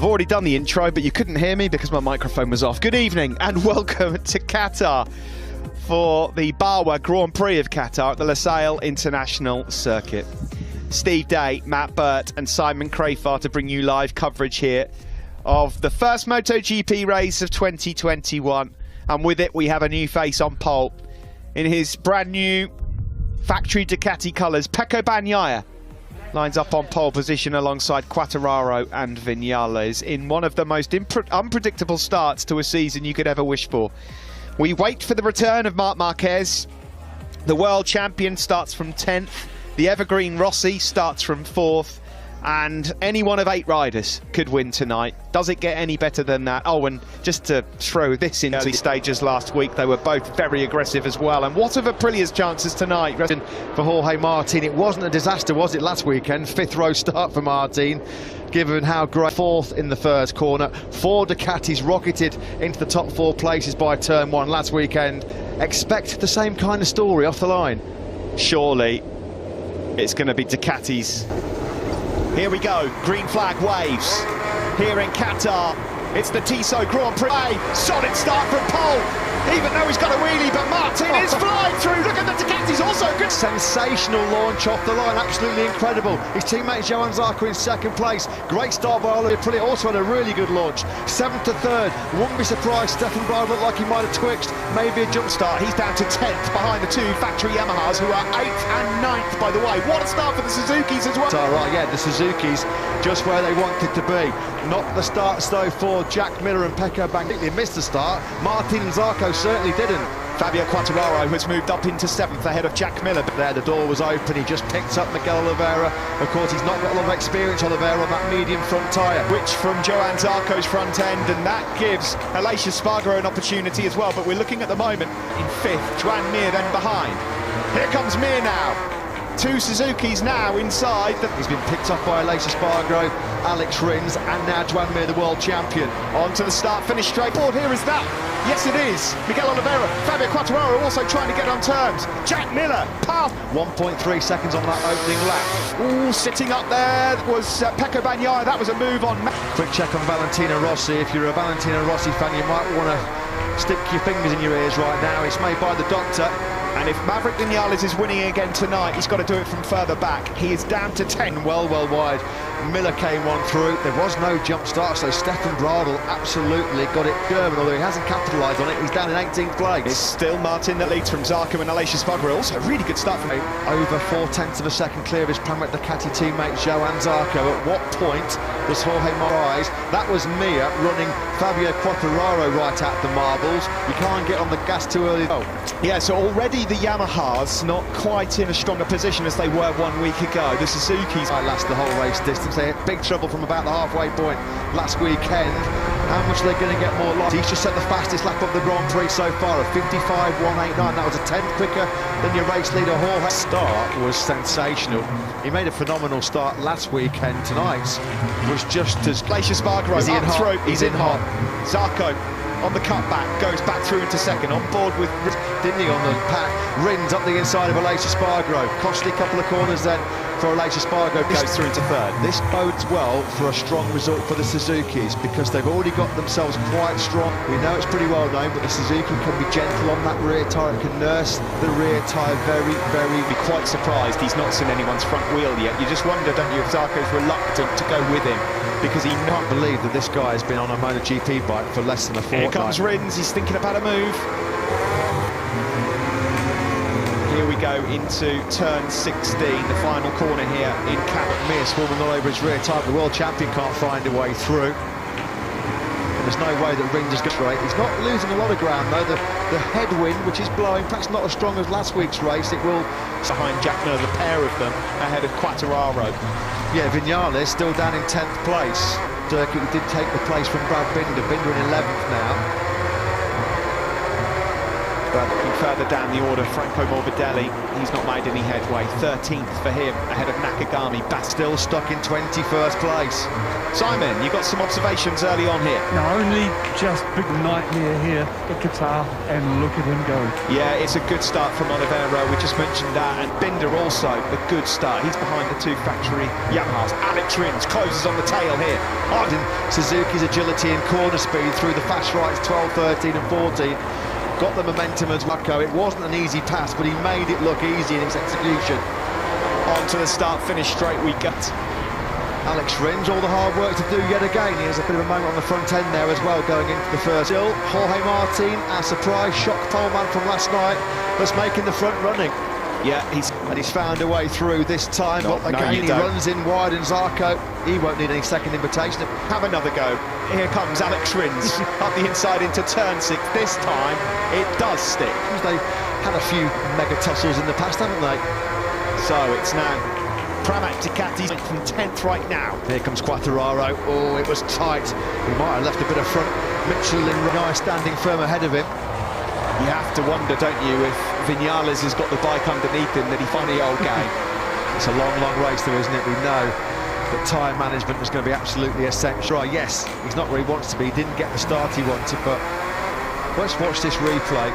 I've already done the intro, but you couldn't hear me because my microphone was off. Good evening and welcome to Qatar for the Barwa Grand Prix of Qatar at the Lusail International Circuit. Steve Day, Matt Burt and Simon Crafar to bring you live coverage here of the first Motogp race of 2021. And with it, we have a new face on pole. In his brand new factory Ducati colours, Pecco Bagnaia lines up on pole position alongside Quartararo and Viñales in one of the most unpredictable starts to a season you could ever wish for. We wait for the return of Marc Marquez. The world champion starts from 10th. The evergreen Rossi starts from 4th. And any one of 8 riders could win tonight. Does it get any better than that? Oh, and just to throw this into the stages last week, they were both very aggressive as well. And what of Aprilia's chances tonight? For Jorge Martin, it wasn't a disaster, was it, last weekend? 5th row start for Martin, given how great. 4th in the first corner. 4 Ducatis rocketed into the top 4 places by turn 1 last weekend. Expect the same kind of story off the line. Surely it's going to be Ducatis. Here we go, green flag waves. Here in Qatar, it's the Tissot Grand Prix. Solid start from pole, even though he's got a wheelie, but Martin is flying through. Look at the Ducatis, also good. Sensational launch off the line, absolutely incredible. His teammate Johan Zarco in 2nd place. Great start by Oliver Aprilia, also had a really good launch. 7th to 3rd, wouldn't be surprised, Stefan Bradl looked like he might have twitched. Maybe a jump start. He's down to 10th behind the 2 factory Yamahas, who are 8th and 9th, by the way. What a start for the Suzukis as well. All right, yeah, the Suzukis just where they wanted to be. Not the starts though for Jack Miller and Pecco Bagnaia. They missed the start. Martin and Zarco certainly didn't. Fabio Quartararo has moved up into 7th ahead of Jack Miller. There, the door was open. He just picked up Miguel Oliveira. Of course, he's not got a lot of experience, Oliveira, on that medium front tyre. Which from Johan Zarco's front end, and that gives Aleix Espargaro an opportunity as well. But we're looking at the moment in 5th. Joan Mir then behind. Here comes Mir now. 2 Suzukis now inside. He's been picked up by Aleix Espargaro, Alex Rins, and now Joan Mir, the world champion. On to the start, finish straight forward. Here is that. Yes, it is. Miguel Oliveira, Fabio Quartararo also trying to get on terms. Jack Miller, past 1.3 seconds on that opening lap. Ooh, sitting up there was Pecco Bagnaia. That was a move on. Quick check on Valentino Rossi. If you're a Valentino Rossi fan, you might want to stick your fingers in your ears right now. It's made by the doctor. And if Maverick Viñales is winning again tonight, he's got to do it from further back. He is down to 10. Well wide. Miller came on through. There was no jump start, so Stefan Bradl absolutely got it German, although he hasn't capitalised on it. He's down in 18th place. It's still Martin that leads from Zarco and Aleix Espargaro. Also, really good start from him. Over 4/10 of a second clear of his Pramac Ducati teammate Johan Zarco. At what point does Jorge Marquez? That was Mia running Fabio Quartararo right at the marbles. You can't get on the gas too early. Oh, yeah, so already the Yamahas not quite in a stronger position as they were 1 week ago. The Suzukis might last the whole race distance. They had big trouble from about the halfway point last weekend. How much are they going to get more light? He's just set the fastest lap of the Grand Prix so far, a 55.189. That was a 10th quicker than your race leader Jorge. Start was sensational. He made a phenomenal start last weekend. Tonight was just as... Aleix Espargaro is he in hot? Through. He's in hot. Zarco on the cutback, goes back through into 2nd, on board with... Didn't he on the pack? Rins up the inside of Aleix Espargaro. Costly couple of corners then for Aleix Espargaro. Goes through into 3rd. This bodes well for a strong result for the Suzukis because they've already got themselves quite strong. We know it's pretty well known, but the Suzuki can be gentle on that rear tyre. It can nurse the rear tyre very... Be quite surprised he's not seen anyone's front wheel yet. You just wonder, don't you, if Zarco's reluctant to go with him because he can't believe that this guy has been on a Motogp bike for less than a fortnight. Here comes Rins, he's thinking about a move. Here we go into turn 16, the final corner here in Qatar. Mir swarming all over his rear tyre. The world champion can't find a way through. There's no way that Rins is going straight. He's not losing a lot of ground though. The headwind, which is blowing, perhaps not as strong as last week's race, it will... Behind Jack Miller, the pair of them, ahead of Quartararo. Yeah, Viñales still down in 10th place. Turkey did take the place from Brad Binder. Binder in 11th now. But further down the order, Franco Morbidelli, he's not made any headway. 13th for him, ahead of Nakagami. Still stuck in 21st place. Simon, you got some observations early on here? No, only just big nightmare here at Qatar, and look at him go. Yeah, it's a good start from Oliveira, we just mentioned that, and Binder also, a good start. He's behind the two factory Yamahas. Alex Rins closes on the tail here. Harding Suzuki's agility and corner speed through the fast rights 12, 13 and 14. Got the momentum as Marco. It wasn't an easy pass, but he made it look easy in his execution. On to the start-finish straight we got. Alex Rins, all the hard work to do yet again. He has a bit of a moment on the front end there as well, going into the first. Still, Jorge Martin, our surprise shock poleman from last night, was making the front running. Yeah, he's found a way through this time. No, but again, he runs in wide, and Zarco, he won't need any second invitation. Have another go. Here comes Alex Rins up the inside into turn 6. This time, it does stick. They had a few mega tussles in the past, haven't they? So it's now Pramac Ducati's from 10th right now. Here comes Quartararo. Oh, it was tight. He might have left a bit of front. Mitchell and Renai standing firm ahead of him. You have to wonder, don't you, if Vinales has got the bike underneath him, that he find the old game. It's a long, long race though, isn't it? We know that tyre management is going to be absolutely essential. Right, yes, he's not where he wants to be. He didn't get the start he wanted, but let's watch this replay.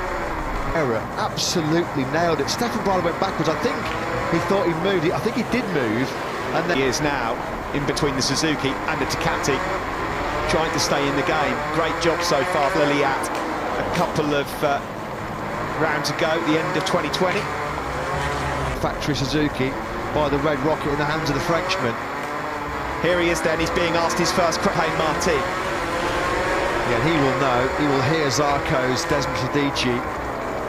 Error, absolutely nailed it. Stefan Bradl went backwards. I think he thought he moved it. I think he did move. And then he is now in between the Suzuki and the Ducati, trying to stay in the game. Great job so far, Liliat. A couple of rounds ago, the end of 2020. Factory Suzuki by the red rocket in the hands of the Frenchman. Here he is then, he's being asked his first question. Martin. Yeah, he will know. He will hear Zarco's Desmond Fedici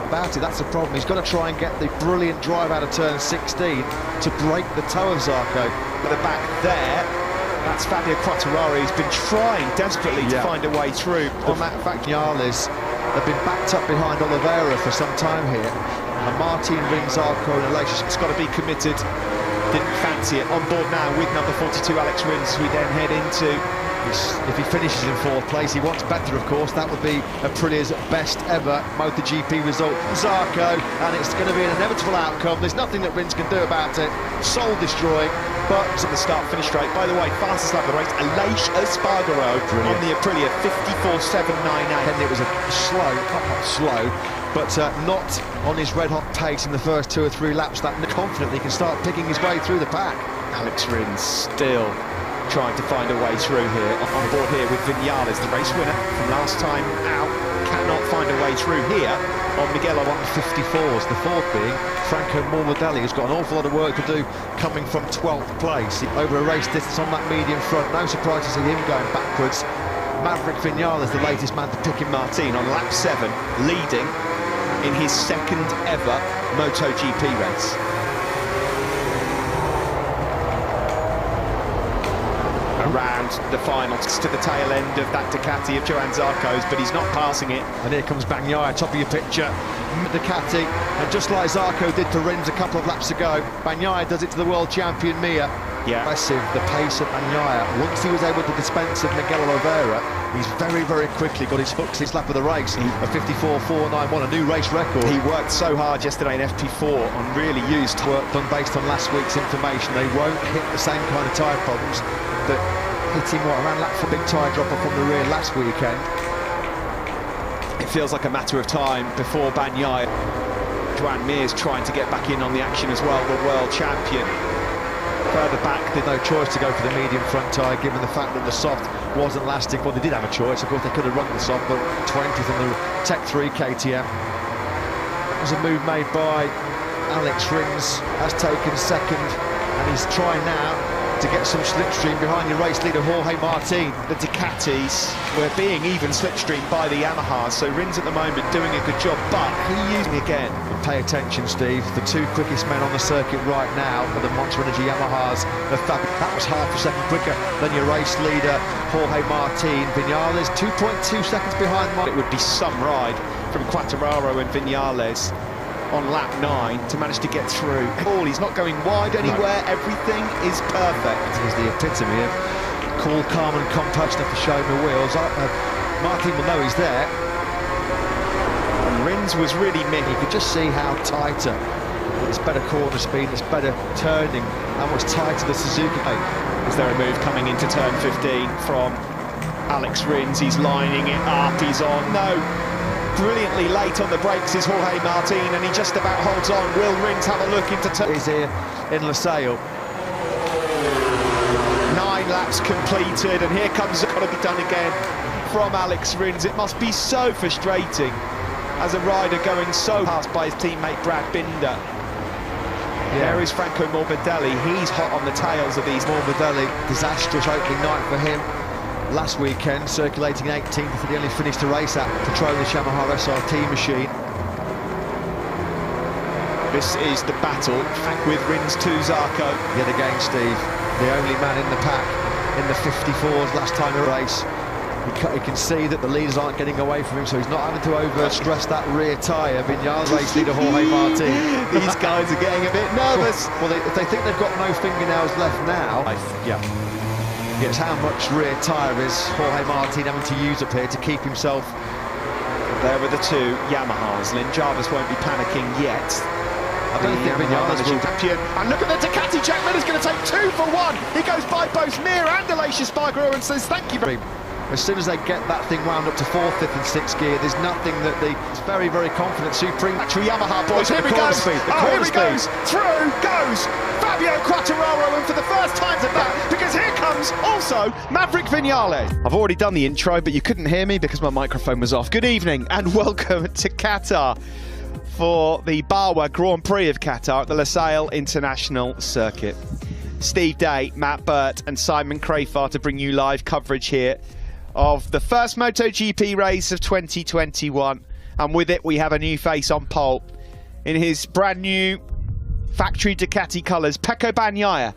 about it. That's the problem. He's got to try and get the brilliant drive out of turn 16 to break the toe of Zarco. At the back there, that's Fabio Quartararo. He's been trying desperately to find a way through. On that fact, Vinales have been backed up behind Oliveira for some time here. And Martin Rins, Zarco and Aleix. It's got to be committed. Didn't fancy it. On board now with number 42, Alex Rins. We then head into... If he finishes in 4th place, he wants better, of course. That would be Aprilia's best ever Motogp result. Zarco, and it's going to be an inevitable outcome. There's nothing that Rins can do about it. Soul destroying, but on the start-finish straight. By the way, fastest lap of the race, Aleix Espargaro on the Aprilia, 54.798. And it was a slow, not slow, but not on his red-hot pace in the first 2 or 3 laps. That confidently he can start picking his way through the pack. Alex Rins still trying to find a way through here. On board here with Vinales, the race winner from last time out, cannot find a way through here on Miguel 154s, the 4th being Franco Morbidelli, who's got an awful lot of work to do coming from 12th place over a race distance on that medium front. No surprise to see him going backwards. Maverick Vinales, the latest man to pick him. Martin on lap 7, leading in his 2nd ever MotoGP race. Around the finals to the tail end of that Ducati of Johan Zarco's, but he's not passing it. And here comes Bagnaia, top of your picture. Ducati, and just like Zarco did to Rins a couple of laps ago, Bagnaia does it to the world champion Mir. Yeah. Impressive, the pace of Bagnaia. Once he was able to dispense of Miguel Oliveira, he's very, very quickly got his hooks his lap of the race. A 54.491, a new race record. He worked so hard yesterday in FP4 on really used work done based on last week's information. They won't hit the same kind of tyre problems that hit him around lap 4, big tyre drop off on the rear last weekend. It feels like a matter of time before Bagnaia. Joan Mir's trying to get back in on the action as well, the world champion. Further back, they had no choice to go for the medium front tyre, given the fact that the soft wasn't lasting. Well, they did have a choice, of course, they could have run the soft, but 20th on the Tech 3 KTM. That was a move made by Alex Rins, has taken 2nd, and he's trying now to get some slipstream behind your race leader Jorge Martin. The Ducatis were being even slipstreamed by the Yamahas, so Rins at the moment doing a good job, but he using again. And pay attention, Steve, the 2 quickest men on the circuit right now are the Monster Energy Yamahas. That was half a second quicker than your race leader Jorge Martin. Vinales 2.2 seconds behind Martin. It would be some ride from Quartararo and Vinales on lap 9 to manage to get through. He's not going wide anywhere, no. Everything is perfect. He's the epitome of cool, calm and composed enough to show him the wheels. Martin will know he's there. Rins was really mid. You could just see how tighter, it's better corner speed, it's better turning, how much tighter the Suzuki. Is there a move coming into turn 15 from Alex Rins? He's lining it up, he's on. No, brilliantly late on the brakes is Jorge Martin, and he just about holds on. Will Rins have a look into turn? He's here in Losail. 9 laps completed, and here comes, got to be done again from Alex Rins. It must be so frustrating as a rider going so past by his teammate Brad Binder. Yeah. There is Franco Morbidelli. He's hot on the tails of these. Morbidelli, disastrous opening night for him last weekend, circulating 18th. I think he only finished a race at Petronas Yamaha SRT machine. This is the battle with Rins to Zarco. Yet again, Steve, the only man in the pack in the 54s last time in a race. He can see that the leaders aren't getting away from him, so he's not having to over-stress that rear tyre. Vinales race leader Jorge Martin. These guys are getting a bit nervous. Well, if they think they've got no fingernails left now, Yeah. it's how much rear tyre is Jorge Martin having to use up here to keep himself. There were the two Yamahas. Lynn Jarvis won't be panicking yet. I don't think Vinales will. Champion. And look at the Ducati. Jack Miller's going to take 2 for 1. He goes by both Mir and Alacia Spargaro and says thank you very much. As soon as they get that thing wound up to 4th, 5th and 6th gear, there's nothing that it's very, very confident. Supreme. Actually, Yamaha boys, here he goes. Speed, Here he goes. Through goes Fabio Quartararo, and for the first time at that, because here comes also Maverick Vinales. I've already done the intro, but you couldn't hear me because my microphone was off. Good evening and welcome to Qatar for the Barwa Grand Prix of Qatar at the Losail International Circuit. Steve Day, Matt Burt and Simon Crafar to bring you live coverage here of the first Motogp race of 2021, and with it we have a new face on pole in his brand new factory Ducati colours. Pecco Bagnaia